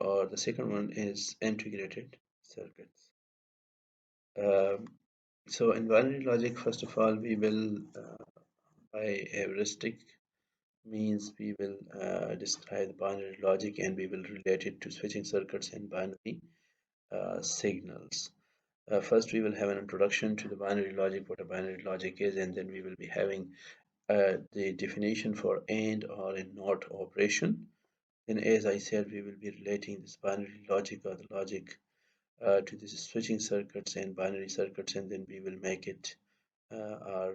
or the second one is integrated circuits. Um, so in binary logic, first of all, we will by heuristic means we will describe binary logic and we will relate it to switching circuits and binary signals. First, we will have an introduction to the binary logic, what a binary logic is, and then we will be having the definition for AND or a NOT operation. Then, as I said, we will be relating this binary logic or the logic to these switching circuits and binary circuits, and then we will make it our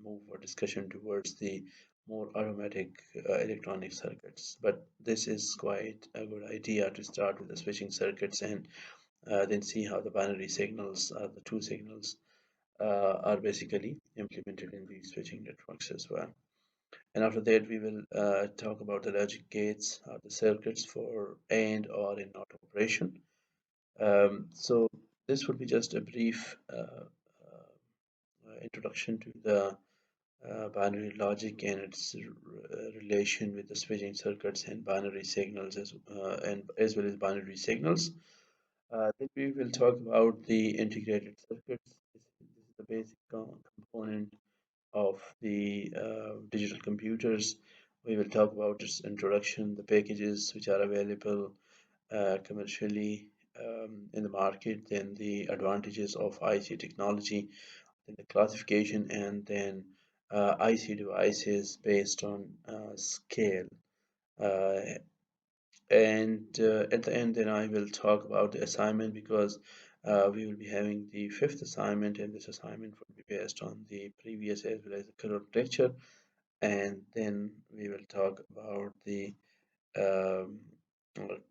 move our discussion towards the more automatic electronic circuits. But this is quite a good idea to start with the switching circuits and then see how the binary signals, the two signals, are basically implemented in these switching networks as well. And after that, we will talk about the logic gates, the circuits for AND or in NOT operation. So this would be just a brief introduction to the binary logic and its relation with the switching circuits and binary signals as well as binary signals. Then we will talk about the integrated circuits. This is the basic component of the digital computers. We will talk about its introduction, the packages which are available commercially in the market, then the advantages of IC technology, then the classification, and then IC devices based on scale. Uh, and at the end, then I will talk about the assignment because we will be having the fifth assignment, and this assignment will be based on the previous as well as the current lecture. And then we will talk about the um,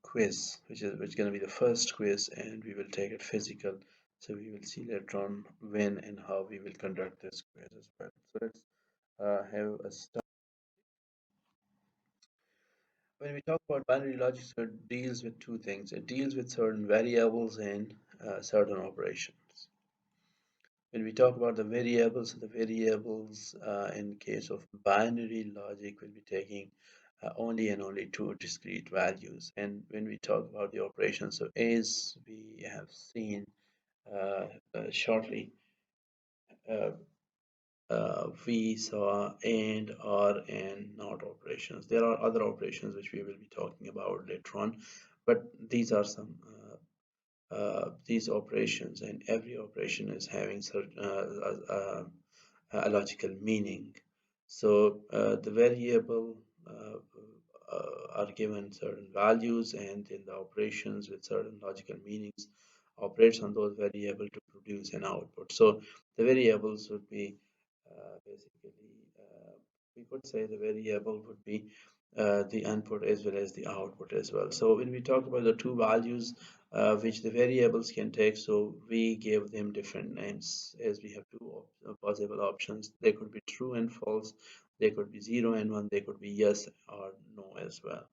quiz, which is going to be the first quiz, and we will take it physical. So we will see later on when and how we will conduct this quiz as well. So let's have a start. When we talk about binary logic, so it deals with two things. It deals with certain variables and certain operations. When we talk about the variables in case of binary logic will be taking only and only two discrete values. And when we talk about the operations, so as we have seen shortly, uh, we saw and, or, and not operations. There are other operations which we will be talking about later on, but these are some these operations, and every operation is having certain a logical meaning. So the variable are given certain values, and then the operations with certain logical meanings operates on those variables to produce an output. So the variables would be basically we could say the variable would be the input as well as the output as well. So when we talk about the two values which the variables can take, so we give them different names as we have two possible options. They could be true and false, they could be 0 and 1, they could be yes or no as well.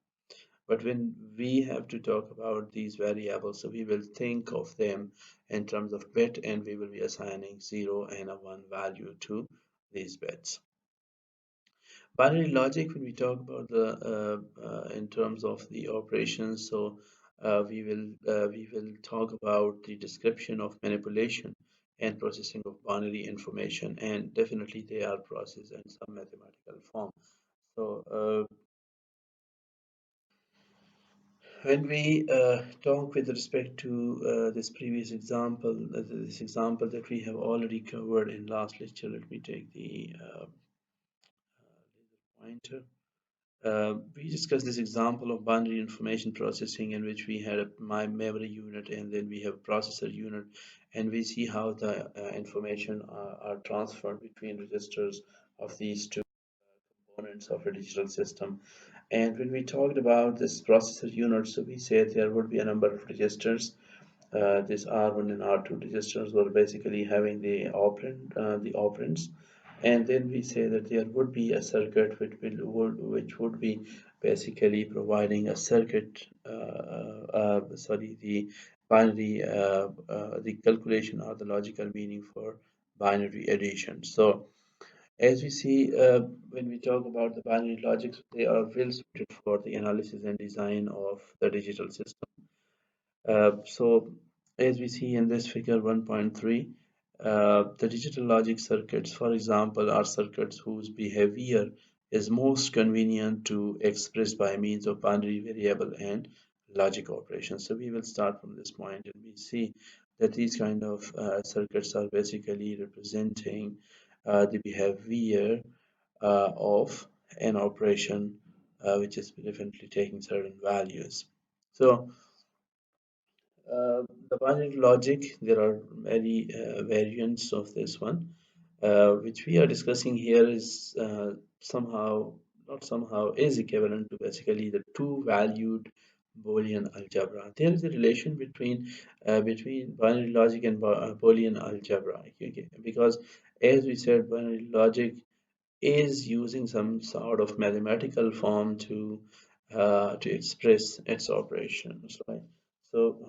But when we have to talk about these variables, so we will think of them in terms of bit, and we will be assigning 0 and a 1 value to these bits. Binary logic, when we talk about the in terms of the operations, so we will talk about the description of manipulation and processing of binary information, and definitely they are processed in some mathematical form. So when we talk with respect to this previous example, this example that we have already covered in last lecture, let me take the pointer. We discussed this example of binary information processing in which we had my memory unit and then we have processor unit, and we see how the information are transferred between registers of these two components of a digital system. And when we talked about this processor unit, so we said there would be a number of registers. This R1 and R2 registers were basically having the operands, and then we say that there would be a circuit which would be basically providing a circuit, sorry, the binary, the calculation or the logical meaning for binary addition. So as we see, when we talk about the binary logics, they are well suited for the analysis and design of the digital system. So as we see in this figure 1.3, the digital logic circuits, for example, are circuits whose behavior is most convenient to express by means of binary variable and logic operations. So we will start from this point and we see that these kind of circuits are basically representing the behavior of an operation which is definitely taking certain values. So the binary logic, there are many variants of this one, which we are discussing here is somehow, not somehow, is equivalent to basically the two-valued Boolean algebra. There is a relation between binary logic and Boolean algebra, okay? Because as we said, binary logic is using some sort of mathematical form to express its operations, right? So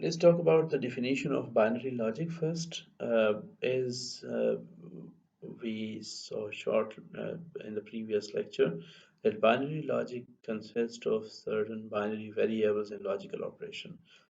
Let's talk about the definition of binary logic first. As we saw short in the previous lecture, that binary logic consists of certain binary variables and logical operation.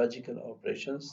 logical operations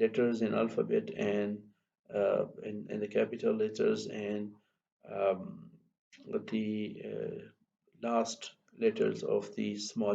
letters in alphabet and in the capital letters and um, the last letters of the small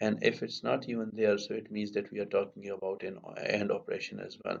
and if it's not even there so it means that we are talking about an AND operation as well।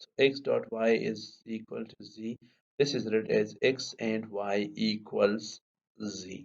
so x dot y is equal to z, this is read as x and y equals z,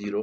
0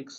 x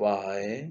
y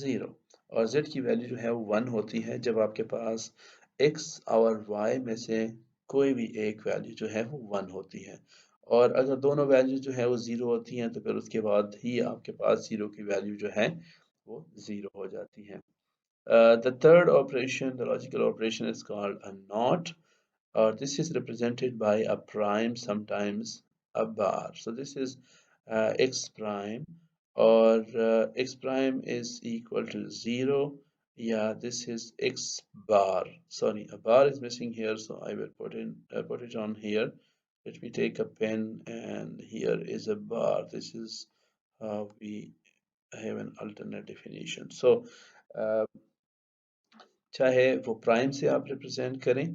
0, اور z کی value جو ہے وہ 1 ہوتی ہے جب آپ کے پاس x اور y میں سے کوئی بھی ایک ویلیو جو ہے وہ 1 ہوتی ہے، اور اگر دونوں ویلیو جو ہے وہ 0 ہوتی ہیں تو پھر اس کے بعد ہی آپ کے پاس 0 کی ویلیو جو ہے وہ 0 ہو جاتی ہے. The third operation, the logical operation, is called a not, or this is represented by a prime, sometimes a bar. So this is x prime, or x prime is equal to 0. Yeah, this is x bar. Sorry, a bar is missing here, so I will put it on here. Let me take a pen, and here is a bar. This is how we have an alternate definition. So uh, چاہے وہ prime سے آپ represent کریں،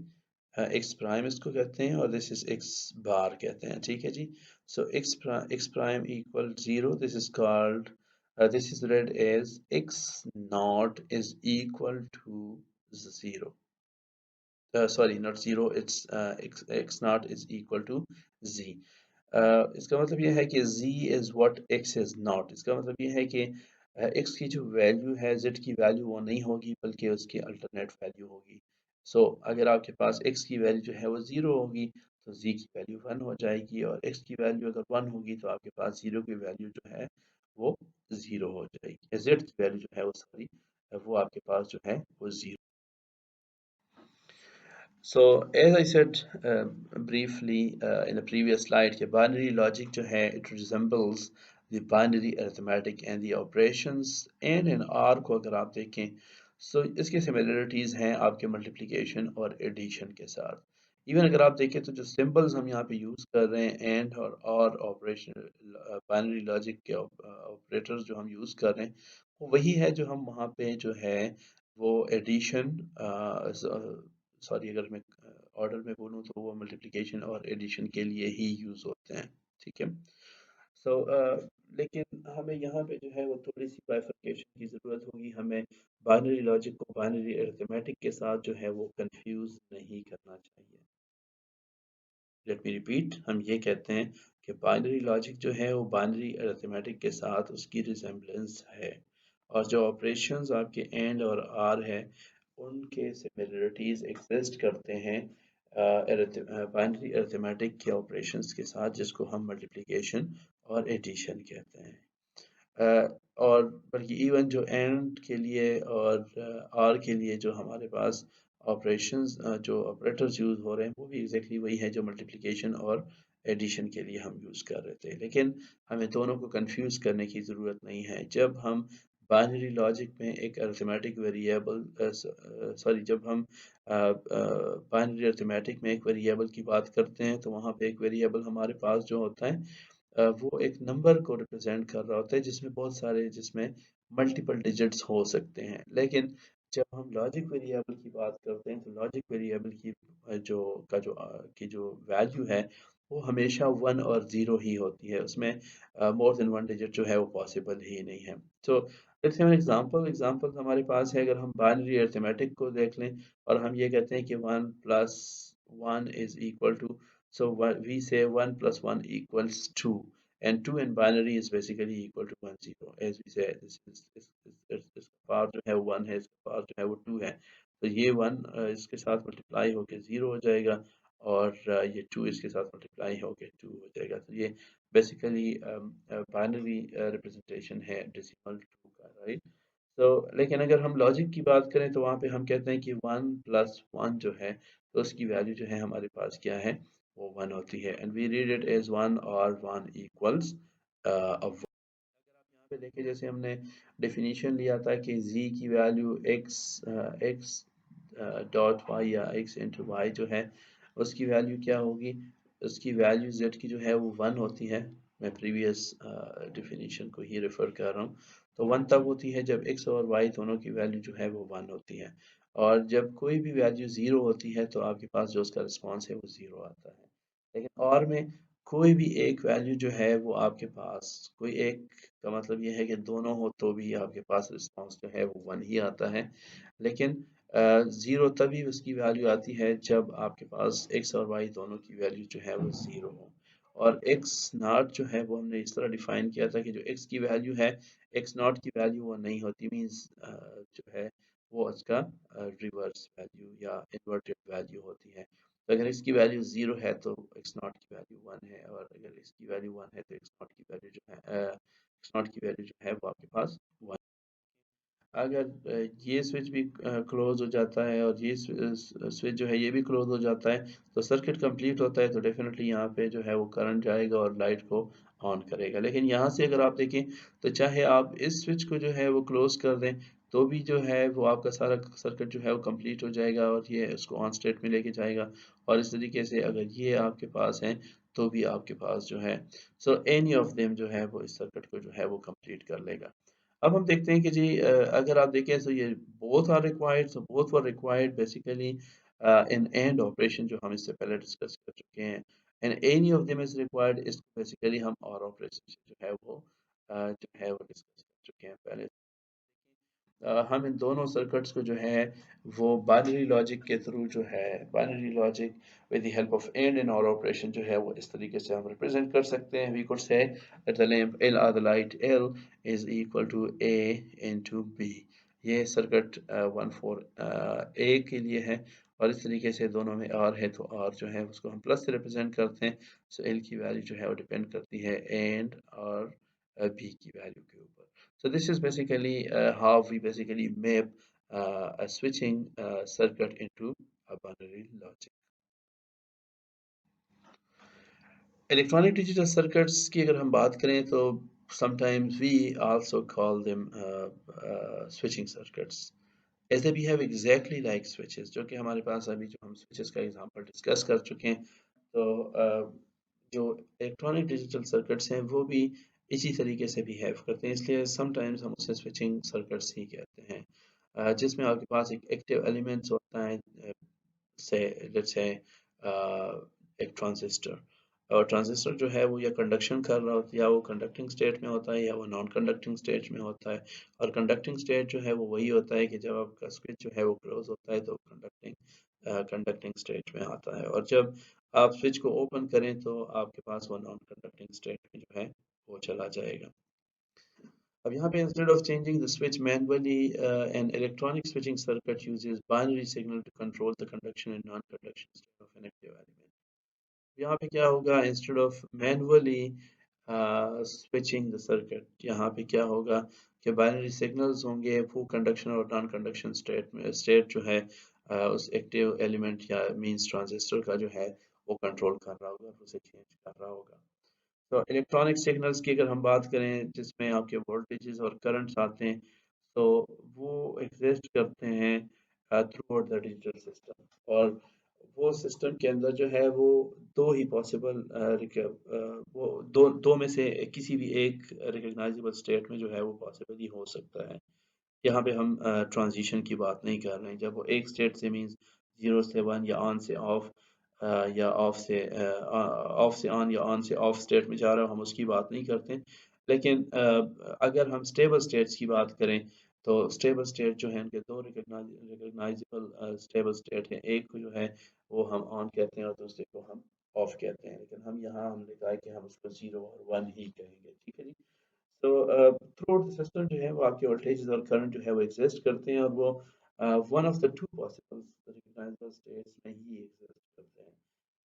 ex prime اس کو کہتے ہیں، اور دس از x بار کہتے ہیں. ٹھیک ہے جی. So x prime equal 0، this is called this is read as x not is equal to 0. Sorry, not 0, it's x naught is equal to z. اس کا مطلب یہ ہے کہ z is what x is not. اس کا مطلب یہ ہے کہ x کی جو ویلیو ہے z کی ویلیو وہ نہیں ہوگی بلکہ اس کی الٹرنیٹ ویلیو ہوگی. سو اگر آپ کے پاس x کی ویلیو جو ہے وہ 0 ہوگی تو z کی ویلیو 1 ہو جائے گی، اور x کی ویلیو اگر 1 ہوگی تو آپ کے پاس 0 کی ویلیو جو ہے وہ 0 ہو جائے گی. z کی ویلیو جو ہے وہ ساری وہ آپ کے پاس جو ہے وہ 0. So as I said briefly in the previous slide, کہ binary logic جو ہے it resembles the binary arithmetic and the operations, and in R کو اگر آپ دیکھیں so اس کے similarities ہیں آپ کے multiplication اور addition کے ساتھ. ایون اگر آپ دیکھیں تو جو symbols ہم یہاں پہ یوز کر رہے ہیں and اور operation binary logic کے operators جو ہم یوز کر رہے ہیں وہ وہی ہے جو ہم وہاں پہ جو ہے وہ ایڈیشن سوری اگر میں آرڈر میں بولوں تو وہ ملٹیپلیکیشن اور ایڈیشن کے لیے ہی یوز ہوتے ہیں. ٹھیک ہے. سو لیکن ہمیں یہاں پہ جو ہے وہ تھوڑی سی بائفرکیشن کی ضرورت ہوگی. ہمیں بائنری لاجک کو بائنری ارتھمیٹک کے ساتھ جو ہے وہ کنفیوز نہیں کرنا چاہیے. لیٹ می ریپیٹ، ہم یہ کہتے ہیں کہ بائنری لاجک جو ہے وہ بائنری ارتھمیٹک کے ساتھ اس کی ریزمبلنس ہے، اور جو آپریشنز آپ کے اینڈ اور آر ہے ان کے سملرٹیز ایگزسٹ کرتے ہیں بائنری ارتھمیٹک کے آپریشنز کے ساتھ، جس کو ہم ملٹیپلیکیشن اور ایڈیشن کہتے ہیں. اور بلکہ ایون جو اینڈ کے لیے اور آر کے لیے جو ہمارے پاس آپریشنز جو آپریٹرز یوز ہو رہے ہیں وہ بھی ایگزیکٹلی وہی ہے جو ملٹیپلیکیشن اور ایڈیشن کے لیے ہم یوز کر رہے تھے. لیکن ہمیں دونوں کو کنفیوز کرنے کی ضرورت نہیں ہے. جب ہم بائنری لاجک میں ایک ارتھمیٹک ویریبل سوری جب ہم بائنری ارتھمیٹک میں ایک ویریبل کی بات کرتے ہیں تو وہاں پہ ایک ویریبل ہمارے پاس جو ہوتا ہے وہ ایک نمبر کو ریپرزینٹ کر رہا ہوتا ہے جس میں بہت سارے جس میں ملٹیپل ڈیجٹس ہو سکتے ہیں. لیکن جب ہم لاجک ویریبل کی بات کرتے ہیں تو لاجک ویریبل کی جو ویلیو ہے وہ ہمیشہ 1 اور 0 ہی ہوتی ہے. اس میں مور دین 1 ڈیجٹ جو ہے وہ پاسبل ہی نہیں ہے. تو لیٹس ہیو این ایگزامپل ہمارے پاس ہے. اگر ہم بائنری ارتھمیٹک کو دیکھ لیں اور ہم یہ کہتے ہیں کہ 1 plus 1 is equal to, so we say 1 plus 1 equals 2, and 2 in binary is basically equal to 1 0. As we say اس کا پار جو ہے 1 ہے، اس کا پار جو ہے وہ 2 ہے، تو یہ 1 اس کے ساتھ ملٹیپلائی ہو کے 0 ہو جائے گا، اور یہ 2 اس کے ساتھ ملٹیپلائی ہو کے 2 ہو جائے گا. تو یہ بیسیکلی بائنری ریپرزنٹیشن ہے ڈیسیمل 2 کا، رائٹ. تو لیکن اگر ہم لاجک کی بات کریں تو وہاں پہ ہم کہتے ہیں کہ 1 plus 1 جو ہے تو اس کی ویلیو جو ہے ہمارے پاس کیا ہے وہ 1 ہوتی ہے. and we read it as 1 or 1 equals of 1. اگر آپ یہاں پہ دیکھیں جیسے ہم نے ڈیفینیشن لیا تھا کہ z کی ویلیو x ڈاٹ وائی یا x انٹو وائی جو ہے اس کی ویلیو کیا ہوگی، اس کی ویلیو z کی جو ہے وہ 1 ہوتی ہے. میں پریویس ڈیفینیشن کو ہی ریفر کر رہا ہوں. تو 1 تب ہوتی ہے جب x اور y دونوں کی ویلیو جو ہے وہ 1 ہوتی ہے، اور جب کوئی بھی ویلیو 0 ہوتی ہے تو آپ کے پاس جو اس کا رسپانس ہے وہ 0 آتا ہے. لیکن اور میں کوئی بھی ایک ویلیو جو ہے وہ آپ کے پاس کوئی ایک کا مطلب یہ ہے کہ دونوں ہو تو بھی آپ کے پاس رسپانس جو ہے وہ 1 ہی آتا ہے. لیکن 0 تبھی اس کی ویلیو آتی ہے جب آپ کے پاس x اور y دونوں کی ویلیو جو ہے وہ 0 ہو. اور ایکس ناٹ جو ہے وہ ہم نے اس طرح ڈیفائن کیا تھا کہ جو ایکس کی ویلیو ہے ایکس ناٹ کی ویلیو وہ نہیں ہوتی، مینس جو ہے وہ اس کا ریورس ویلیو یا انورٹیڈ ویلیو ہوتی ہے. تو اگر اس کی ویلیو 0 ہے تو ایکس ناٹ کی ویلیو 1 ہے، اور اگر اس کی ویلیو 1 ہے تو ایکس ناٹ کی ویلیو جو ہے ایکس ناٹ کی ویلیو جو ہے وہ آپ کے پاس 1. اگر یہ سوئچ بھی کلوز ہو جاتا ہے اور یہ سوئچ جو ہے یہ بھی کلوز ہو جاتا ہے تو سرکٹ کمپلیٹ ہوتا ہے، تو ڈیفینیٹلی یہاں پہ جو ہے وہ کرنٹ جائے گا اور لائٹ کو آن کرے گا. لیکن یہاں سے اگر آپ دیکھیں تو چاہے آپ اس سوئچ کو جو ہے وہ کلوز کر دیں تو بھی جو ہے وہ آپ کا سارا سرکٹ جو ہے وہ کمپلیٹ ہو جائے گا اور یہ اس کو آن اسٹیٹ میں لے کے جائے گا. اور اس طریقے سے اگر یہ آپ کے پاس ہیں تو بھی آپ کے پاس جو ہے سو اینی آف دیم جو ہے وہ اس سرکٹ کو جو ہے وہ کمپلیٹ کر لے گا. اب ہم دیکھتے ہیں کہ جی اگر آپ دیکھیں تو یہ both are required, so both were required basically in AND operation جو ہم اس سے پہلے ڈسکس کر چکے ہیں. and any of them is required اس کو basically ہم OR operation سے جو ہے وہ جو ہے وہ ڈسکس کر چکے ہیں پہلے. ہم ان دونوں سرکٹس کو جو ہے وہ بائنری لاجک کے تھرو جو ہے binary logic with the help of AND and OR operation جو ہے وہ اس طریقے سے ہم ریپرزینٹ کر سکتے ہیں. We could say that the lamp L or the light L is equal to A into B. یہ سرکٹ 14A کے لیے ہے اور اس طریقے سے دونوں میں R ہے تو R جو ہے اس کو ہم پلس سے ریپرزینٹ کرتے ہیں. سو L کی ویلیو جو ہے وہ ڈیپینڈ کرتی ہے AND اور B کی ویلیو کے اوپر. So this is basically how we basically map a switching circuit into a binary logic. Electronic digital circuits کی اگر ہم بات کریں تو sometimes we also call them switching circuits as they behave exactly like switches جو کہ ہمارے پاس ابھی جو ہم switches کا example ڈسکس کر چکے ہیں. تو جو الیکٹرانک ڈیجیٹل سرکٹس ہیں وہ بھی اسی طریقے سے بیہیو کرتے ہیں، اس لیے سم ٹائمز ہم اسے سوئچنگ سرکٹس ہی کہتے ہیں. جس میں آپ کے پاس ایک ایکٹیو ایلیمنٹس ہوتا ہے سے لیٹس سے ایک ٹرانزسٹر، اور ٹرانزسٹر جو ہے وہ یا کنڈکشن کر رہا ہوتا ہے یا وہ کنڈکٹنگ اسٹیٹ میں ہوتا ہے یا وہ نان کنڈکٹنگ اسٹیٹ میں ہوتا ہے. اور کنڈکٹنگ اسٹیٹ جو ہے وہ وہی ہوتا ہے کہ جب آپ کا سوئچ جو ہے وہ کلوز ہوتا ہے تو کنڈکٹنگ اسٹیٹ میں آتا ہے، اور جب آپ سوئچ کو اوپن کریں تو آپ کے پاس وہ نان کنڈکٹنگ اسٹیٹ میں جو ہے وہ چلا جائے گا. اب یہاں پہ instead of changing the switch manually, an electronic switching circuit uses binary signal to control the conduction and non-conduction state of an active element. یہاں پہ کیا ہوگا instead of manually switching the circuit، یہاں پہ کیا ہوگا کہ binary signals ہوں گے، وہ conduction اور non-conduction state جو ہے اس ایکٹیو ایلیمنٹ یا مینس ٹرانزسٹر کا جو ہے وہ کنٹرول کر رہا ہوگا، اسے چینج کر رہا ہوگا. تو الیکٹرانک سگنلز کی اگر ہم بات کریں جس میں آپ کے وولٹیجز اور کرنٹس آتے ہیں تو وہ ایگزسٹ کرتے ہیں through out the digital system, اور وہ سسٹم کے اندر جو ہے وہ دو ہی پاسبل وہ دو میں سے کسی بھی ایک ریکگنائزیبل اسٹیٹ میں جو ہے وہ پاسبل ہی ہو سکتا ہے. یہاں پہ ہم ٹرانزیشن کی بات نہیں کر رہے ہیں، جب وہ ایک اسٹیٹ سے مینس 0 سے 1 یا آن سے آف یا آف سے آن یا آن سے آف اسٹیٹ میں جا رہا ہو، ہم اس کی بات نہیں کرتے. لیکن اگر ہم اسٹیبل اسٹیٹس کی بات کریں تو اسٹیبل اسٹیٹ جو ہے ان کے دو ریکگنائزیبل اسٹیبل اسٹیٹ ہیں، ایک کو جو ہے وہ ہم آن کہتے ہیں اور دوسرے کو ہم آف کہتے ہیں. لیکن ہم نے کہا کہ ہم اس کو 0 اور 1 ہی کہیں گے، ٹھیک ہے جی. تو تھرو آؤٹ دا سسٹم جو ہے وہ آپ کے وولٹیجز اور کرنٹ جو ہے وہ ایگزسٹ کرتے ہیں، اور وہ one of the two possible recognisable states میں ہی ایگزسٹ کرتے ہیں.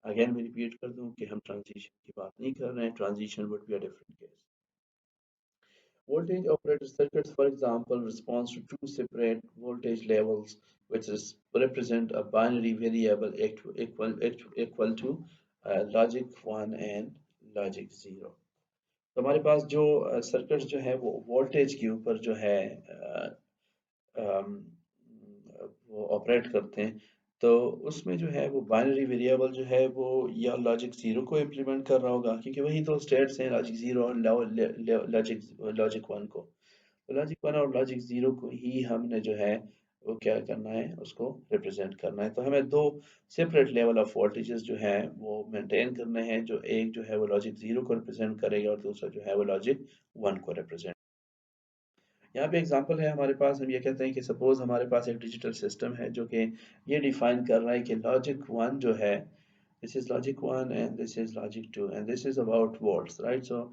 اگین میں ریپیٹ کر دوں کہ ہم ٹرانزیشن کی بات نہیں کر رہے ہیں، transition would be a different case. Voltage operated circuits, for example, responds to two separate voltage levels which represent a binary variable equal to logic 1 and logic 0. تو ہمارے پاس جو سرکٹس جو ہے وہ وولٹیج کے اوپر جو ہے وہ آپریٹ کرتے ہیں، تو اس میں جو ہے وہ بائنری ویریبل جو ہے وہ یا لاجک 0 کو امپلیمنٹ کر رہا ہوگا، کیونکہ وہی تو اسٹیٹس ہیں لاجک 0 اور لاجک 1 کو. تو لاجک 1 اور لاجک 0 کو ہی ہم نے جو ہے وہ کیا کرنا ہے، اس کو ریپرزینٹ کرنا ہے. تو ہمیں دو سپریٹ لیول آف وولٹیجز جو ہے وہ مینٹین کرنے ہیں، جو ایک جو ہے وہ لاجک 0 کو ریپرزینٹ کرے گا اور دوسرا جو ہے وہ لاجک 1 کو ریپرزینٹ. یہاں پہ ایگزامپل ہے ہمارے پاس، ہم یہ کہتے ہیں کہ سپوز ہمارے پاس ایک ڈیجیٹل سسٹم ہے جو کہ یہ ڈیفائن کر رہا ہے کہ لاجک 1 جو ہے This is logic 1 and this is logic 2 and this is about volts, right? So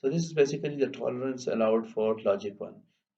so this is basically the tolerance allowed for logic 1।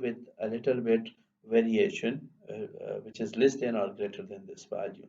with a little bit variation which is less than or greater than this value।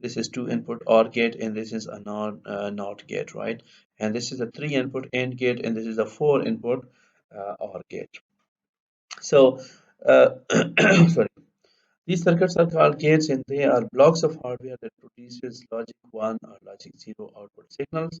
this is two input OR gate, and this is a NOT gate, right? And this is a three input AND gate, and this is a four input OR gate. So, sorry. These circuits are called gates, and they are blocks of hardware that produces logic 1 or logic 0 output signals.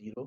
0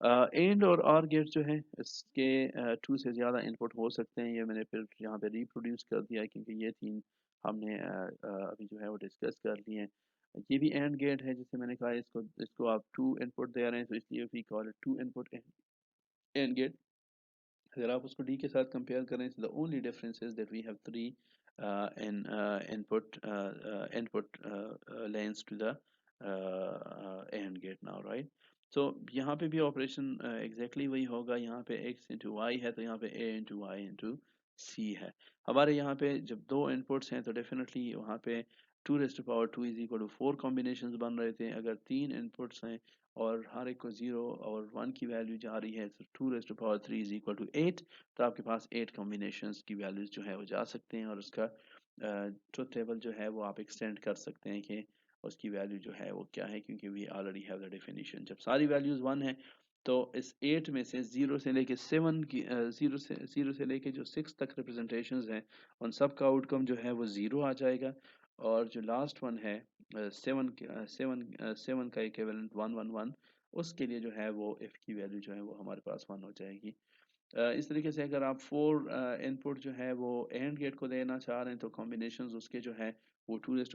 and اور are get جو ہے اس کے to سے زیادہ input ہو سکتے ہیں. یہ میں نے پھر یہاں پہ ریپروڈیوس کر دیا ہے کیونکہ یہ تین ہم نے ابھی جو ہے وہ ڈسکس کر لی ہیں. یہ بھی اینڈ گیٹ ہے جسے میں نے کہا اس کو آپ ٹو انپٹ دے رہے ہیں تو اس لیے we call it to input and gate. اگر آپ اس کو ڈی کے ساتھ کمپیئر کریں تو the only difference is that we have three in input lanes to the AND gate now, right? So یہاں پہ بھی آپریشن ایگزیکٹلی وہی ہوگا. یہاں پہ x انٹو وائی ہے تو یہاں پہ a into y into c ہے. ہمارے یہاں پہ جب دو انپٹس ہیں تو ڈیفینیٹلی وہاں پہ 2 از اکول ٹو 4 کمبینیشنز بن رہے تھے. اگر تین انپٹس ہیں اور ہر ایک کو 0 اور 1 کی ویلیو جا رہی ہے تو 2 از اکول ٹو 8 تو آپ کے پاس 8 کمبینیشنز کی ویلیوز جو ہے وہ جا سکتے ہیں. اور اس کا ٹروتھ ٹیبل جو ہے وہ آپ ایکسٹینڈ کر سکتے ہیں کہ اس کی ویلیو جو ہے وہ کیا ہے کیونکہ we already have the definition. جب ساری ویلیوز 1 ہیں تو اس 8 میں سے 0 سے لے کے 7 کی 0 سے لے کے جو 6 تک ریپرزنٹیشنز ہیں ان سب کا آؤٹ کم جو ہے وہ 0 آ جائے گا. اور جو لاسٹ ون ہے 7 کا ایکیولنٹ 111 اس کے لیے جو ہے وہ ایف کی ویلیو جو ہے وہ ہمارے پاس 1 ہو جائے گی. اس طریقے سے اگر آپ 4 انپٹ جو ہے وہ اینڈ گیٹ کو دینا چاہ رہے ہیں تو کمبینیشنز اس کے جو ہے وہ 2 از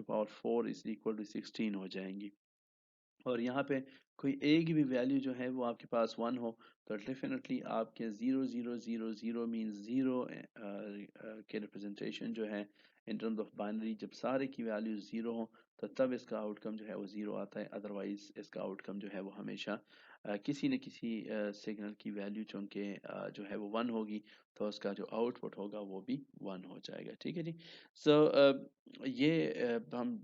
اکول ٹو 16 ہو جائیں گی. اور یہاں پہ کوئی ایک بھی ویلیو جو ہے وہ آپ کے پاس 1 ہو تو ڈیفینیٹلی آپ کے 0 0 0 0 مینز 0 کے ریپرزنٹیشن جو ہے ان ٹرمز آف بائنری جب سارے کی ویلیو 0 ہوں تو تب اس کا آؤٹ کم جو ہے وہ 0 آتا ہے. ادروائز اس کا آؤٹ کم جو ہے وہ ہمیشہ کسی نہ کسی سگنل کی ویلیو چونکہ جو ہے وہ 1 ہوگی تو اس کا جو آؤٹ پٹ ہوگا وہ بھی 1 ہو جائے گا. ٹھیک ہے جی. سو یہ ہم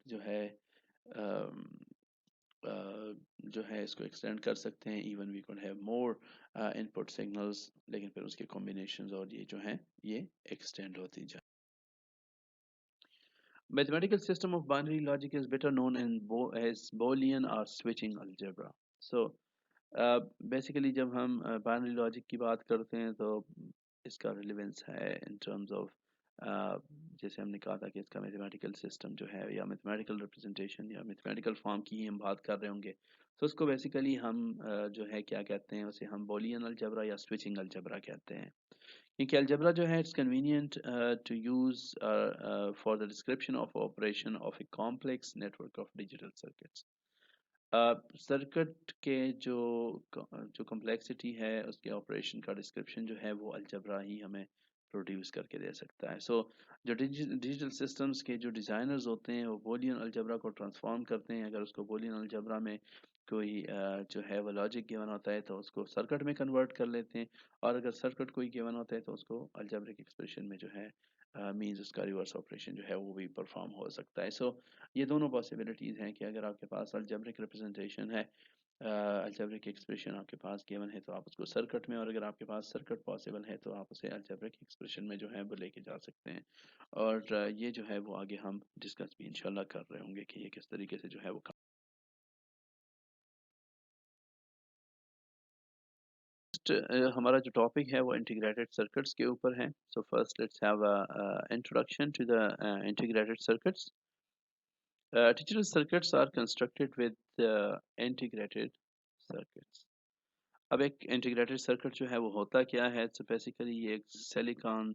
جو ہے جو ہے اس کو ایکسٹینڈ کر سکتے ہیں. Even we could have more input signals لیکن پھر اس کے کمبینیشنز اور یہ جو ہیں یہ ایکسٹینڈ ہوتی جائیں. Mathematical system of binary logic is better known as Boolean or switching algebra. So basically جب ہم بائنری لاجک کی بات کرتے ہیں تو اس کا ریلیونس ہے ان ٹرمز آف جیسے ہم نے کہا تھا کہ اس کا میتھمیٹیکل سسٹم جو ہے یا میتھمیٹیکل ریپرزنٹیشن یا میتھمیٹیکل فارم کی ہی ہم بات کر رہے ہوں گے تو اس کو بیسیکلی ہم جو ہے کیا کہتے ہیں اسے ہم بولین الجبرا یا سوئچنگ الجبرا کہتے ہیں. کیونکہ الجبرا جو ہے it's convenient to use for the description of operation of a complex network of digital circuits. Circuit کے جو کمپلیکسٹی ہے اس کے آپریشن کا ڈسکرپشن جو ہے وہ الجبرا ہی ہمیں پروڈیوس کر کے دے سکتا ہے. سو جو ڈیجیٹل سسٹمز کے جو ڈیزائنرز ہوتے ہیں وہ بولین الجبرا کو ٹرانسفارم کرتے ہیں. اگر اس کو بولین الجبرا میں کوئی جو ہے وہ لاجک گیون ہوتا ہے تو اس کو سرکٹ میں کنورٹ کر لیتے ہیں اور اگر سرکٹ کوئی گیون ہوتا ہے تو اس کو الجبرک ایکسپریشن میں جو ہے مینز اس کا ریورس آپریشن جو ہے وہ بھی پرفارم ہو سکتا ہے. سو یہ دونوں پاسبلٹیز ہیں کہ اگر آپ کے پاس الجبرک ریپرزنٹیشن ہے الجبرک ایکسپریشن آپ کے پاس گیون ہے تو آپ اس کو سرکٹ میں اور اگر آپ کے پاس سرکٹ پاسبل ہے تو آپ اسے الجبرک ایکسپریشن میں جو ہے وہ لے کے جا سکتے ہیں. اور یہ جو ہے وہ آگے ہم ڈسکس بھی انشاءاللہ کر رہے ہوں گے کہ یہ کس طریقے سے جو ہے وہ ہمارا جو ٹاپک ہے وہ انٹیگریٹڈ سرکٹس کے اوپر ہے. So first let's have introduction to the integrated circuits. Digital circuits are constructed with integrated circuits. اب ایک انٹیگریٹڈ سرکٹ جو ہے وہ ہوتا کیا ہے؟ تو بیسیکلی یہ ایک سیلیکان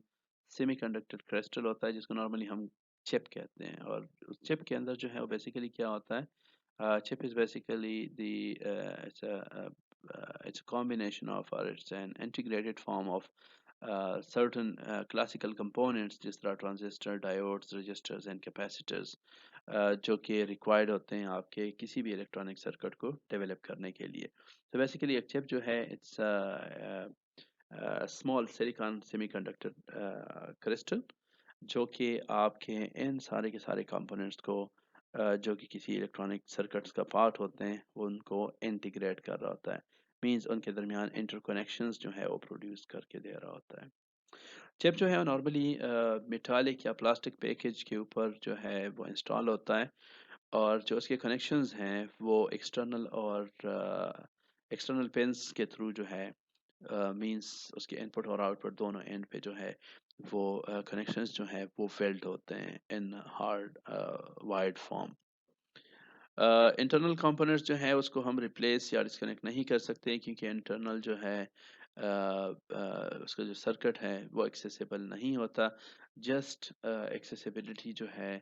سیمی کنڈکٹر کرسٹل ہوتا ہے جس کو نارملی ہم چپ کہتے ہیں. اور اس چپ کے اندر جو ہے وہ بیسیکلی کیا ہوتا ہے؟ چپ is basically the it's a combination of or it's an integrated form of certain classical components جس طرح ٹرانزسٹر ڈائیوڈز رجسٹرز اینڈ کیپیسیٹرز جو کہ ریکوائرڈ ہوتے ہیں آپ کے کسی بھی الیکٹرانک سرکٹ کو ڈیولپ کرنے کے لیے. تو بیسیکلی ایک چپ جو ہے it's small silicon semiconductor crystal جو کہ آپ کے ان سارے کے سارے کمپوننٹس کو جو کہ کسی الیکٹرانک سرکٹس کا پارٹ ہوتے ہیں ان کو انٹیگریٹ کر رہا ہوتا ہے. مینز ان کے درمیان انٹر کنیکشنز جو ہے وہ پروڈیوس کر کے دے رہا ہوتا ہے. چپ جو ہے نارملی میٹالک یا پلاسٹک پیکج کے اوپر جو ہے وہ انسٹال ہوتا ہے اور جو اس کے کنیکشنز ہیں وہ ایکسٹرنل اور ایکسٹرنل پنس کے تھرو جو ہے مینس اس کے ان پٹ اور آؤٹ پٹ دونوں اینڈ پہ جو ہے وہ کنیکشنز جو ہیں وہ فیلڈ ہوتے ہیں in hard wired form. Internal components جو ہے اس کو ہم ریپلیس یا ڈسکنیکٹ نہیں کر سکتے کیونکہ انٹرنل جو ہے اس کا جو سرکٹ ہے وہ ایکسیسیبل نہیں ہوتا. جسٹ ایکسیسیبلٹی جو ہے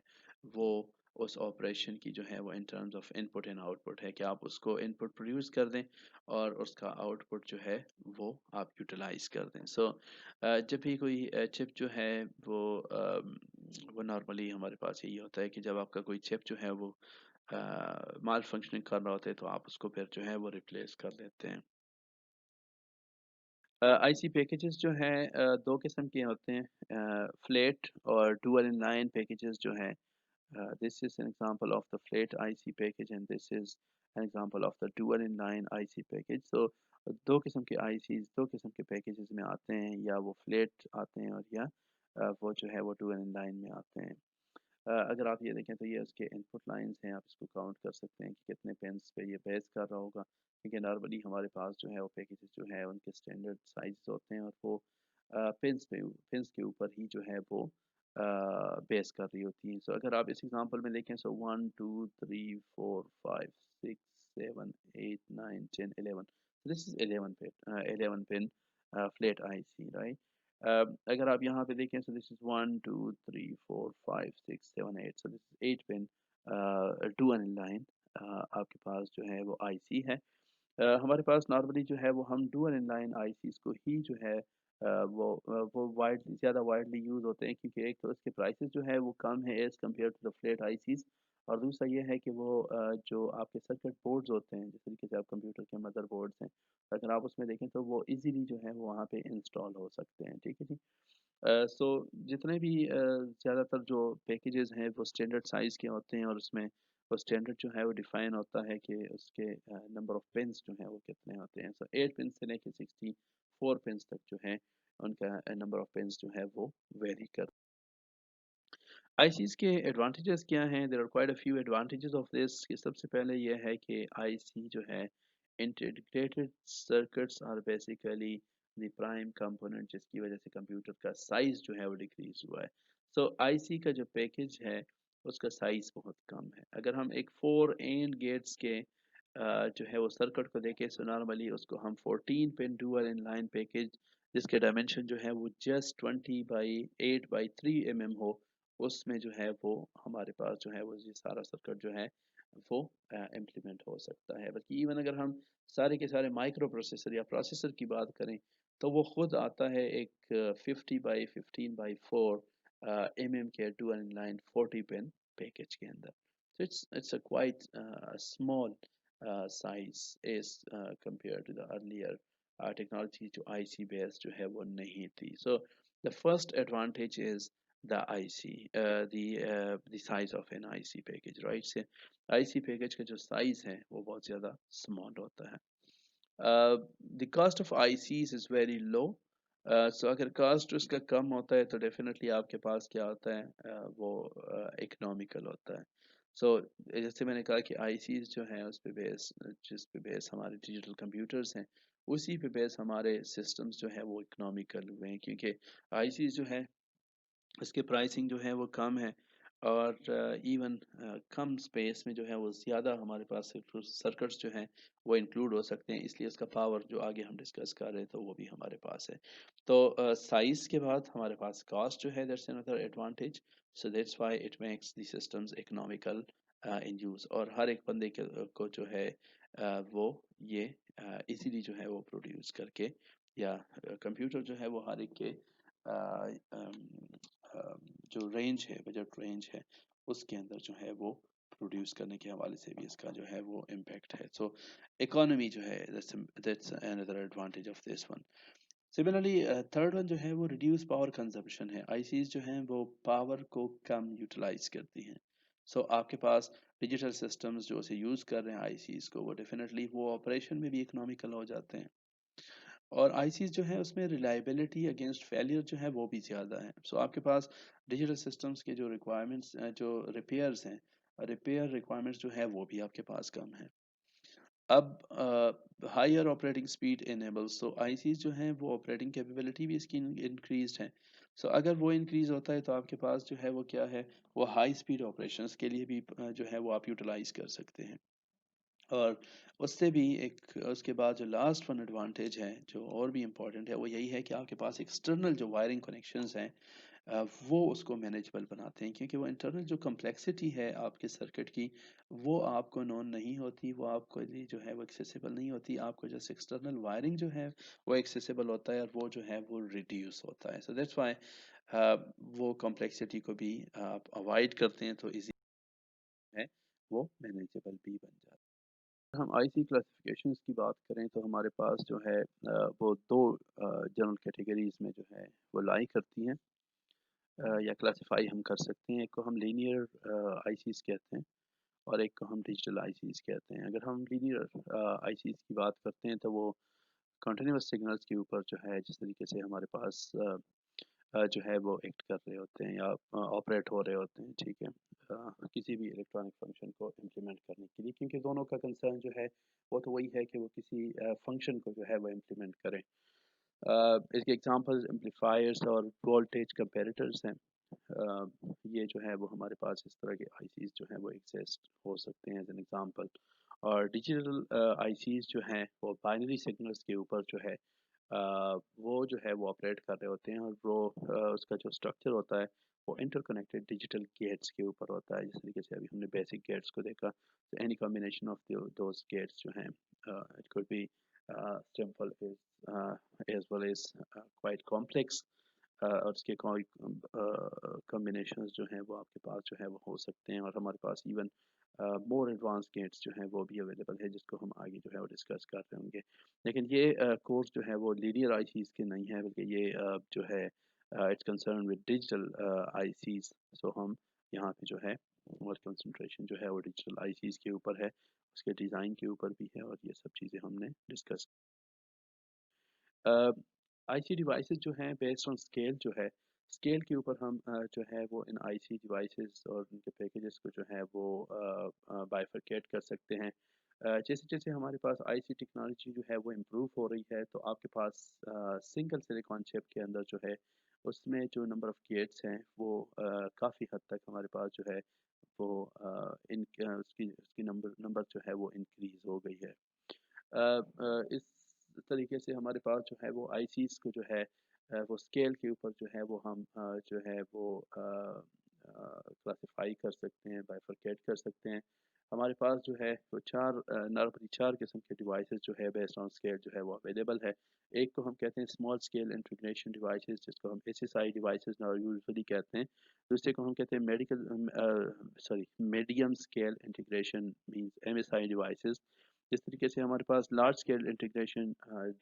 وہ اس آپریشن کی جو ہے وہ in terms of in put and out put ہے کہ آپ اس کو ان پٹ پروڈیوس کر دیں اور اس کا آؤٹ پٹ جو ہے وہ آپ یوٹیلائز کر دیں. سو جب بھی کوئی چپ جو ہے وہ نارملی ہمارے پاس یہی ہوتا ہے کہ جب آپ کا کوئی چپ جو ہے وہ مال فنکشننگ کر رہا ہوتا ہے تو آپ اس کو پھر جو ہے وہ ریپلیس کر دیتے ہیں. آئی سی پیکیجز جو ہیں دو قسم کے ہوتے ہیں, فلیٹ اور ڈوئل ان لائن پیکیجز جو ہیں. This is an example of the flat IC package and this is an example of the dual inline IC package. So دو قسم کے آئی سیز دو قسم کے پیکیجز میں آتے ہیں, یا وہ فلیٹ آتے ہیں اور یا وہ جو ہے وہ ڈوئل ان لائن میں آتے ہیں. اگر آپ یہ دیکھیں تو یہ اس کے ان پٹ لائنس ہیں, آپ اس کو کاؤنٹ کر سکتے ہیں کہ کتنے پینس پہ یہ بیس کر رہا ہوگا, کیونکہ نارملی ہمارے پاس جو ہے وہ پیکیجز جو ہے ان کے اسٹینڈرڈ سائز ہوتے ہیں اور وہ پنس کے اوپر ہی جو ہے وہ بیس کر رہی ہوتی ہیں. سو اگر آپ اس ایگزامپل میں دیکھیں سو 1 2 3 4 5 6 7 8 9 10 11, دس از 11 پن 11 پن فلیٹ آئی سی, رائٹ. اگر آپ یہاں پہ دیکھیں so this is 1 2 3 4 5 6 7 8, so this is 8 pin dual inline آپ کے پاس جو ہے وہ آئی سی ہے. ہمارے پاس نارملی جو ہے وہ ہم dual in line ICs کو ہی جو ہے وہ زیادہ وائڈلی یوز ہوتے ہیں, کیونکہ ایک تو اس کے پرائسز جو ہے وہ کم ہے as compare to the flat ICs, اور دوسرا یہ ہے کہ وہ جو آپ کے سرکٹ بورڈز ہوتے ہیں جس طریقے سے آپ کمپیوٹر کے مدر بورڈز ہیں, اگر آپ اس میں دیکھیں تو وہ ایزیلی جو ہے وہ وہاں پہ انسٹال ہو سکتے ہیں. ٹھیک ہے جی. سو جتنے بھی زیادہ تر جو پیکیجز ہیں وہ اسٹینڈرڈ سائز کے ہوتے ہیں, اور اس میں وہ اسٹینڈرڈ جو ہے وہ ڈیفائن ہوتا ہے کہ اس کے نمبر آف پنس جو ہیں وہ کتنے ہوتے ہیں. سو 8 پنس سے لے کے 64 پنس تک جو ہیں ان کا نمبر آف پنس جو ہے وہ ویری کر. آئی سیز کے ایڈوانٹیجز کیا ہیں؟ There are quite a few advantages of this. سب سے پہلے یہ ہے کہ آئی سی جو ہے integrated circuits are basically the prime component, جس کی وجہ سے کمپیوٹر کا سائز جو ہے وہ ڈیکریز ہوا ہے. سو آئی سی کا جو پیکج ہے اس کا سائز بہت کم ہے. اگر ہم ایک 4 اینڈ گیٹس کے جو ہے وہ سرکٹ کو دیکھیں سو نارملی اس کو ہم 14 پن ڈوئل ان لائن پیکج جس کے ڈائمینشن جو ہے وہ جسٹ 20 بائی 8 بائی 3 ہو, اس میں جو ہے وہ ہمارے پاس جو ہے وہ یہ سارا سرکٹ جو ہے وہ امپلیمنٹ ہو سکتا ہے. بلکہ ایون اگر ہم سارے کے سارے مائکرو پروسیسر یا پروسیسر کی بات کریں تو وہ خود آتا ہے ایک 50 بائی 15 بائی 4 کے dual in line 40 pin package کے اندر. So it's a quite small size as compared to the earlier technology جو IC based جو ہے وہ نہیں تھی. So the first advantage is the IC, the size of an IC package, right? So IC package کا جو size ہے وہ بہت زیادہ small ہوتا ہے. The cost of ICs is very low. سو اگر کاسٹ اس کا کم ہوتا ہے تو ڈیفینیٹلی آپ کے پاس کیا ہوتا ہے وہ اکنامیکل ہوتا ہے. سو جیسے میں نے کہا کہ آئی سیز جو ہیں اس پہ بیس, جس پہ بیس ہمارے ڈیجیٹل کمپیوٹرز ہیں اسی پہ بیس ہمارے سسٹمز جو ہیں وہ اکنامیکل ہوئے ہیں, کیونکہ آئی سیز جو ہے اس کے پرائسنگ جو ہے وہ کم ہے, اور ایون کم سپیس میں جو ہے وہ زیادہ ہمارے پاس سرکٹس جو ہیں وہ انکلوڈ ہو سکتے ہیں, اس لیے اس کا پاور جو آگے ہم ڈسکس کر رہے تو وہ بھی ہمارے پاس ہے. تو سائز کے بعد ہمارے پاس کاسٹ جو ہے that's another advantage. So that's why it makes the systems economical in use, اور ہر ایک بندے کو جو ہے وہ یہ ایزیلی جو ہے وہ پروڈیوس کر کے, یا کمپیوٹر جو ہے وہ ہر ایک کے جو رینج ہے بجٹ رینج ہے اس کے اندر جو ہے وہ پروڈیوس کرنے کے حوالے سے بھی اس کا جو ہے وہ امپیکٹ ہے. سو اکانومی جو ہے that's another advantage of this one. Similarly third one جو ہے وہ ریڈیوس پاور کنزمپشن ہے. آئی سیز جو ہیں وہ پاور کو کم یوٹیلائز کرتی ہیں. سو آپ کے پاس ڈیجیٹل سسٹمز جو اسے یوز کر رہے ہیں آئی سیز کو, وہ ڈیفینیٹلی وہ آپریشن میں بھی اکنامیکل ہو جاتے ہیں, اور آئی سیز جو ہے اس میں ریلائبلٹی اگینسٹ فیلئر جو ہے وہ بھی زیادہ ہے. سو آپ کے پاس ڈیجیٹل سسٹمز کے جو ریکوائرمنٹس جو ریپیئرز ہیں, ریپیئر ریکوائرمنٹس جو ہے وہ بھی آپ کے پاس کم ہیں. اب ہائر آپریٹنگ اسپیڈ انیبل, سو آئی سیز جو ہیں وہ آپریٹنگ کیپیبلٹی بھی اس کی انکریزڈ ہے. سو اگر وہ انکریز ہوتا ہے تو آپ کے پاس جو ہے وہ کیا ہے، وہ ہائی اسپیڈ آپریشنس کے لیے بھی جو ہے وہ آپ یوٹیلائز کر سکتے ہیں. اور اس سے بھی ایک اس کے بعد جو لاسٹ ون ایڈوانٹیج ہے جو اور بھی امپورٹنٹ ہے، وہ یہی ہے کہ آپ کے پاس ایکسٹرنل جو وائرنگ کنیکشنز ہیں وہ اس کو مینیجبل بناتے ہیں، کیونکہ وہ انٹرنل جو کمپلیکسٹی ہے آپ کے سرکٹ کی وہ آپ کو نون نہیں ہوتی، وہ آپ کو لیے جو ہے وہ ایکسیسیبل نہیں ہوتی. آپ کو جیسے ایکسٹرنل وائرنگ جو ہے وہ ایکسیسیبل ہوتا ہے اور وہ جو ہے وہ ریڈیوس ہوتا ہے. سو دیٹس وائی وہ کمپلیکسٹی کو بھی آپ اوائڈ کرتے ہیں تو ایزی ہے وہ مینیجبل بھی بن جاتا ہے. ہم آئی سی کلاسیفیکیشنز کی بات کریں تو ہمارے پاس جو ہے وہ دو جنرل کیٹیگریز میں جو ہے وہ لائی کرتی ہیں یا کلاسیفائی ہم کر سکتے ہیں. ایک کو ہم لینئر آئی سیز کہتے ہیں اور ایک کو ہم ڈیجیٹل آئی سیز کہتے ہیں. اگر ہم لینئر آئی سیز کی بات کرتے ہیں تو وہ کنٹینیوس سگنلز کے اوپر جو ہے جس طریقے سے ہمارے پاس جو ہے وہ ایکٹ کر رہے ہوتے ہیں یا آپریٹ ہو رہے ہوتے ہیں، ٹھیک ہے، کسی بھی الیکٹرانک فنکشن کو امپلیمنٹ کرنے کے لیے، کیونکہ دونوں کا کنسرن جو ہے وہ تو وہی ہے کہ وہ کسی فنکشن کو جو ہے وہ امپلیمنٹ کریں. اس کے ایگزامپلز امپلیفائرس اور وولٹیج کمپیریٹرز ہیں. یہ جو ہے وہ ہمارے پاس اس طرح کے آئی سیز جو ہیں وہ ایگزسٹ ہو سکتے ہیں ایز این ایگزامپل. اور ڈیجیٹل آئی سیز جو ہیں وہ بائنری سگنلز کے اوپر جو ہے وہ جو ہے وہ آپریٹ کر رہے ہوتے ہیں اور وہ اس کا جو اسٹرکچر ہوتا ہے وہ انٹر کنیکٹڈ ڈیجیٹل گیٹس کے اوپر ہوتا ہے. جس طریقے سے ابھی ہم نے بیسک گیٹس کو دیکھا تو any combination of those gates جو ہیں it could be simple as well as quite complex اور اس کے کمبینیشنز جو ہیں وہ آپ کے پاس جو ہے وہ ہو سکتے ہیں. اور ہمارے پاس ایون مور ایڈوانس گیٹس جو ہیں وہ بھی اویلیبل ہے جس کو ہم آگے جو ہے وہ ڈسکس کر رہے ہوں گے. لیکن یہ کورس جو ہے وہ لینئر آئی سیز کے نہیں ہے بلکہ یہ جو ہے it's concern with digital ICs. So ہم یہاں پہ جو ہے اور کنسنٹریشن جو ہے وہ ڈیجیٹل آئی سیز کے اوپر ہے، اس کے ڈیزائن کے اوپر بھی ہے اور یہ سب چیزیں ہم نے ڈسکس. آئی سی ڈیوائسز جو ہیں بیسڈ آن اسکیل جو ہے، اسکیل کے اوپر ہم جو ہے وہ ان آئی سی ڈیوائسز اور ان کے پیکیجز کو جو ہے وہ بائیفرکیٹ کر سکتے ہیں. جیسے جیسے ہمارے پاس آئی سی ٹیکنالوجی جو ہے وہ امپروو ہو رہی ہے تو آپ کے پاس سنگل سلیکان چپ کے اندر جو ہے اس میں جو نمبر آف گیٹس ہیں وہ کافی حد تک ہمارے پاس جو ہے وہ اس کی نمبر جو ہے وہ انکریز ہو گئی ہے. اس طریقے سے ہمارے پاس جو ہے وہ آئی سیز کو جو ہے وہ اسکیل کے اوپر جو ہے وہ ہم جو ہے وہ کلاسیفائی کر سکتے ہیں، بائیفرکیٹ کر سکتے ہیں. ہمارے پاس جو ہے وہ نارملی چار قسم کے ڈیوائسز جو ہے بیسڈ آن اسکیل جو ہے وہ اویلیبل ہے. ایک کو ہم کہتے ہیں اسمال اسکیل انٹیگریشن ڈیوائسز جس کو ہم S S I devices usually کہتے ہیں. دوسرے کو ہم کہتے ہیں medium scale integration means M S I devices. جس طریقے سے ہمارے پاس لارج اسکیل انٹیگریشن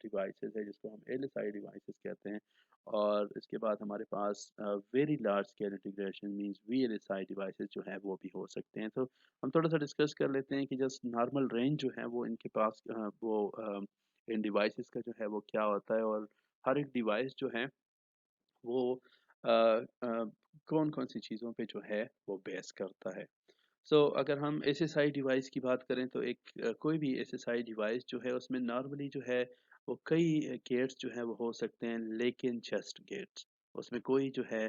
ڈیوائسز ہے جس کو ہم ایل ایس آئی ڈیوائسز کہتے ہیں. اور اس کے بعد ہمارے پاس very large scale integration means V L S I devices جو ہیں وہ بھی ہو سکتے ہیں. تو ہم تھوڑا سا ڈسکس کر لیتے ہیں کہ جسٹ نارمل رینج جو ہے وہ ان کے پاس وہ ان ڈیوائسز کا جو ہے وہ کیا ہوتا ہے اور ہر ایک ڈیوائس جو ہے وہ کون کون سی چیزوں پہ جو ہے وہ بیس کرتا ہے. سو اگر ہم ایس ایس آئی ڈیوائس کی بات کریں تو ایک کوئی بھی ایس ایس آئی ڈیوائس جو ہے اس میں نارملی جو ہے وہ کئی گیٹس جو ہے وہ ہو سکتے ہیں لیکن جسٹ گیٹس اس میں کوئی جو ہے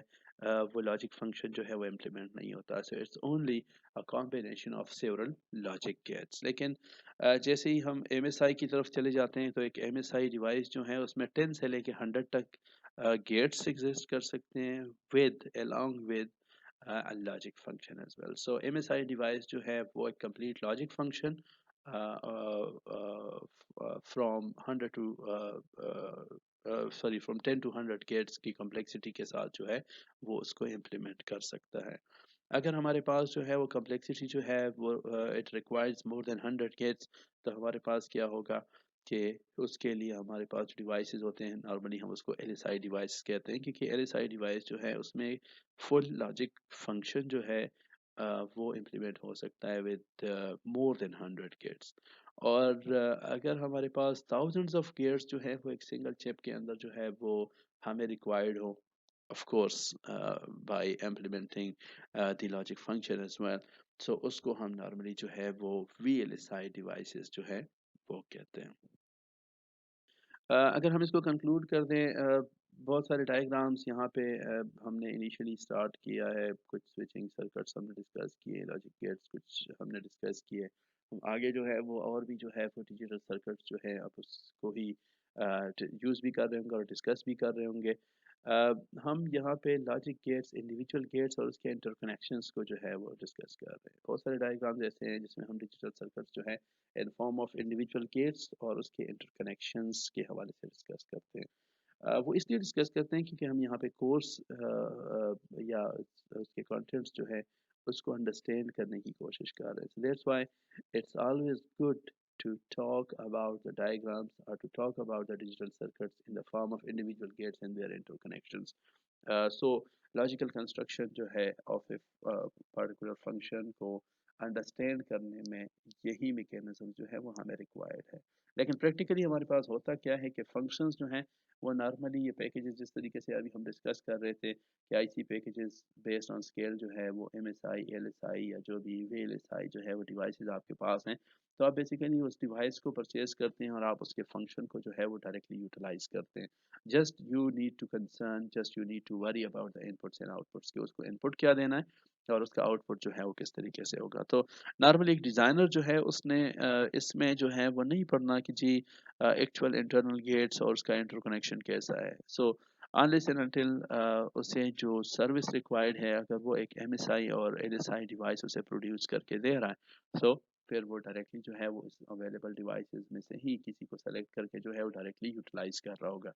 وہ لاجک فنکشن جو ہے وہ امپلیمنٹ نہیں ہوتا. So it's only a combination of several logic gates. لیکن جیسے ہی ہم ایم ایس آئی کی طرف چلے جاتے ہیں تو ایک ایم ایس آئی ڈیوائس جو ہے اس میں 10 سے لے کے 100 تک گیٹس ایگزسٹ کر سکتے ہیں along with a logic function as well. So MSI device جو ہے وہ ایک complete logic function from 100 to from 10 to 100 gates کی complexity کے ساتھ جو ہے وہ اس کو implement کر سکتا ہے. اگر ہمارے پاس جو ہے وہ complexity جو ہے وہ it requires more than 100 gates تو ہمارے پاس کیا ہوگا کہ اس کے لیے ہمارے پاس جو ڈیوائسز ہوتے ہیں نارملی ہم اس کو ایل ایس آئی ڈیوائس کہتے ہیں کیونکہ ایل ایس آئی ڈیوائس جو ہے اس میں فل لاجک فنکشن جو ہے وہ امپلیمنٹ ہو سکتا ہے ود مور دین 100 گیٹس. اور اگر ہمارے پاس thousands آف گیٹس جو ہے وہ ایک سنگل چپ کے اندر جو ہے وہ ہمیں required who of course by implementing the logic function as well. So اس کو ہم نارملی جو ہے وہ VLSI devices جو ہے وہ کہتے ہیں. اگر ہم اس کو کنکلوڈ کر دیں بہت سارے ڈائیگرامس یہاں پہ ہم نے انیشلی اسٹارٹ کیا ہے، کچھ سوئچنگ سرکٹس ہم نے ڈسکس کیے، لاجک گیٹس کچھ ہم نے ڈسکس کیے. آگے جو ہے وہ اور بھی جو ہے وہ ڈیجیٹل سرکٹس جو ہے آپ اس کو ہی یوز بھی کر رہے ہوں گے اور ڈسکس بھی کر رہے ہوں گے. ہم یہاں پہ لاجک گیٹس، انڈیویجول گیٹس اور اس کے انٹر کنیکشنس کو جو ہے وہ ڈسکس کر رہے ہیں. بہت سارے ڈائیگرامز ایسے ہیں جس میں ہم ڈیجیٹل سرکٹس جو ہے in form of individual gates اور اس کے انٹر کنیکشنس کے حوالے سے ڈسکس کرتے ہیں. وہ اس لیے ڈسکس کرتے ہیں کیونکہ ہم یہاں پہ کورس یا اس کے کانٹینٹس جو ہے اس کو انڈرسٹینڈ کرنے کی کوشش کر رہے ہیں. So that's why it's always good to talk about the diagrams or to talk about the digital circuits in the form of individual gates and their interconnections. So logical construction جو ہے of a particular function کو understand کرنے میں یہی mechanism جو ہے وہ ہمیں ریکوائرڈ ہے. لیکن پریکٹیکلی ہمارے پاس ہوتا کیا ہے کہ فنکشنز جو ہیں وہ نارملی یہ پیکیجز جس طریقے سے ابھی ہم ڈسکس کر رہے تھے کہ I C packages based on scale جو ہے وہ M S I, L S I یا جو بھی وی ایل ایس آئی جو ہے وہ ڈیوائسز آپ کے پاس ہیں. تو آپ بیسیکلی اس ڈیوائس کو پرچیز کرتے ہیں اور آپ اس کے فنکشن کو جو ہے وہ ڈائریکٹلی یوٹیلائز کرتے ہیں. Just you need to concern, just you need to worry about the inputs and outputs, کہ اس کو انپٹ کیا دینا ہے اور اس کا آؤٹ پٹ جو ہے وہ کس طریقے سے ہوگا. تو نارملی ایک ڈیزائنر جو ہے اس نے اس میں جو ہے وہ نہیں پڑھنا کہ جی ایکچوئل انٹرنل گیٹس اور اس کا انٹر کنیکشن کیسا ہے. سو unless and until اسے جو سروس ریکوائرڈ ہے اگر وہ ایک ایم ایس آئی اور ایل ایس آئی ڈیوائس اسے پروڈیوس کر کے دے رہا ہے، سو پھر وہ ڈائریکٹلی جو ہے وہ اس اویلیبل ڈیوائسز میں سے ہی کسی کو سلیکٹ کر کے جو ہے وہ ڈائریکٹلی یوٹیلائز کر رہا ہوگا.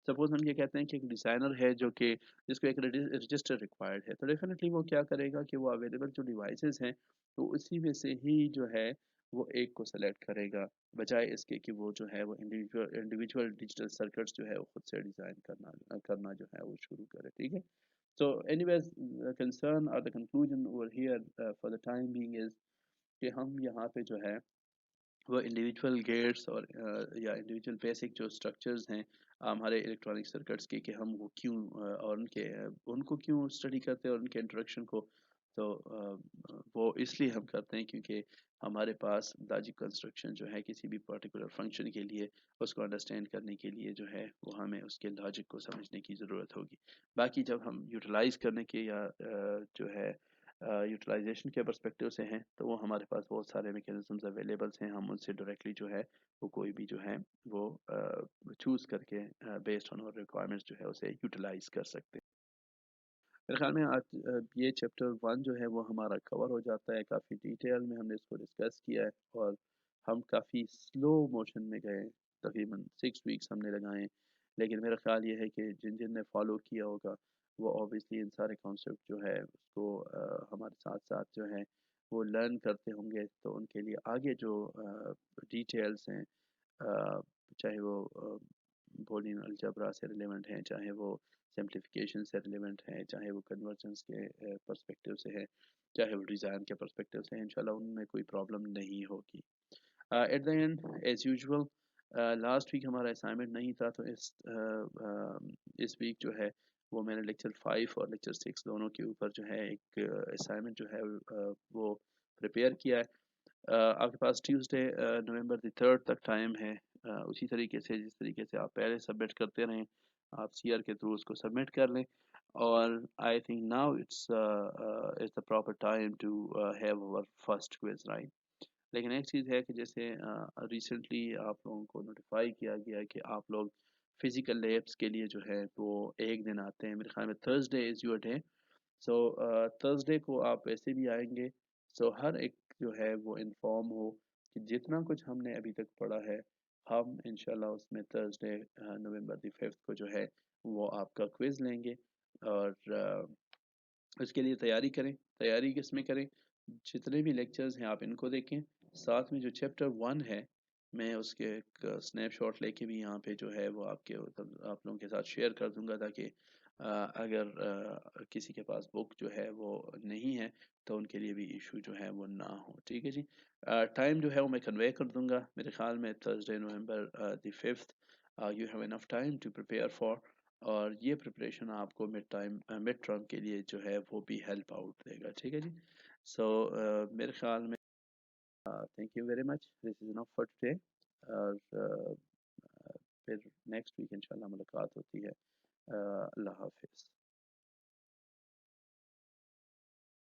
سپوز ہم یہ کہتے ہیں کہ ایک ڈیزائنر ہے جو کہ جس کو ایک رجسٹر ریکوائرڈ ہے، تو ڈیفینیٹلی وہ کیا کرے گا کہ وہ اویلیبل جو ڈیوائسز ہیں تو اسی میں سے ہی جو ہے وہ ایک کو سلیکٹ کرے گا، بجائے اس کے کہ وہ جو ہے وہ انڈیویجول ڈیجیٹل سرکٹس جو ہے وہ خود سے ڈیزائن کرنا جو ہے وہ شروع کرے. ٹھیک ہے. So anyways, the concern or the conclusion over here for the time being is کہ ہم یہاں پہ جو ہے وہ انڈیویجول گیٹس اور یا انڈیویجول بیسک جو اسٹرکچرز ہیں ہمارے الیکٹرانک سرکٹس کی، کہ ہم وہ کیوں اور ان کو کیوں اسٹڈی کرتے ہیں اور ان کے انٹریکشن کو. تو وہ اس لیے ہم کرتے ہیں کیونکہ ہمارے پاس لاجک کنسٹرکشن جو ہے کسی بھی پرٹیکولر فنکشن کے لیے اس کو انڈرسٹینڈ کرنے کے لیے جو ہے وہ ہمیں اس کے لاجک کو سمجھنے کی ضرورت ہوگی. باقی جب ہم یوٹیلائز کرنے کے یا جو ہے یوٹیلائزیشن کے پرسپیکٹیو سے ہیں تو وہ ہمارے پاس بہت سارے میکینزمز اویلیبلس ہیں. ہم ان سے ڈائریکٹلی جو ہے وہ کوئی بھی جو ہے وہ چوز کر کے بیسڈ آن اور ریکوائرمنٹس جو ہے اسے یوٹیلائز کر سکتے ہیں. میرے خیال میں آج یہ چیپٹر 1 جو ہے وہ ہمارا کور ہو جاتا ہے. کافی ڈیٹیل میں ہم نے اس کو ڈسکس کیا ہے اور ہم کافی سلو موشن میں گئے، تقریباً 6 ویکس ہم نے لگائے. لیکن میرا خیال یہ ہے کہ جن نے فالو کیا ہوگا وہ اوبیسلی ان سارے کانسیپٹ جو ہے اس کو ہمارے ساتھ ساتھ جو ہے وہ لرن کرتے ہوں گے. تو ان کے لیے آگے جو ڈیٹیلز ہیں چاہے وہ بولین الجبرا سے ریلیونٹ ہیں، چاہے وہ سمپلیفیکیشن سے ریلیونٹ ہیں، چاہے وہ کنورجنس کے پرسپیکٹیو سے ہے، چاہے وہ ڈیزائن کے پرسپیکٹیو سے ہیں، انشاءاللہ ان میں کوئی پرابلم نہیں ہوگی. At the end as usual last week ہمارا اسائنمنٹ نہیں تھا، تو اس ویک جو ہے وہ میں نے لیکچر 5 اور لیکچر 6 دونوں کے اوپر جو ہے ایک اسائنمنٹ جو ہے وہ پریپیئر کیا ہے. آپ کے پاس ٹیوزڈے نومبر دی 3rd تک ٹائم ہے. اسی طریقے سے جس طریقے سے آپ پہلے سبمٹ کرتے رہیں آپ سی آر کے تھرو اس کو سبمٹ کر لیں. اور I think now it's the proper time to have over first quiz right. لیکن ایک چیز ہے کہ جیسے ریسنٹلی آپ لوگوں کو نوٹیفائی کیا گیا ہے کہ آپ لوگ فزیکل لیبس کے لیے جو ہے وہ ایک دن آتے ہیں. میرے خیال میں Thursday is your day. So Thursday کو آپ ایسے بھی آئیں گے. سو ہر ایک جو ہے وہ انفارم ہو کہ جتنا کچھ ہم نے ابھی تک پڑھا ہے ہم انشاءاللہ اس میں تھرسڈے نومبر دی 5th کو جو ہے وہ آپ کا کوئز لیں گے. اور اس کے لیے تیاری کریں. تیاری کس میں کریں؟ جتنے بھی لیکچرز ہیں آپ ان کو دیکھیں، ساتھ میں جو چیپٹر 1 ہے میں اس کے ایک سنیپ شاٹ لے کے بھی یہاں پہ جو ہے وہ آپ لوگوں کے ساتھ شیئر کر دوں گا، تاکہ اگر کسی کے پاس بک جو ہے وہ نہیں ہے تو ان کے لیے بھی ایشو جو ہے وہ نہ ہو. ٹھیک ہے جی. ٹائم جو ہے وہ میں کنوے کر دوں گا. میرے خیال میں Thursday November the 5th you have enough time to prepare for. اور یہ پریپریشن آپ کو مڈ ٹرم کے لیے جو ہے وہ بھی ہیلپ آؤٹ دے گا. ٹھیک ہے جی. سو میرے خیال میں thank you very much. This is enough for today. اور پھر نیکسٹ ویک انشاءاللہ ملاقات ہوتی ہے. Allah Hafiz.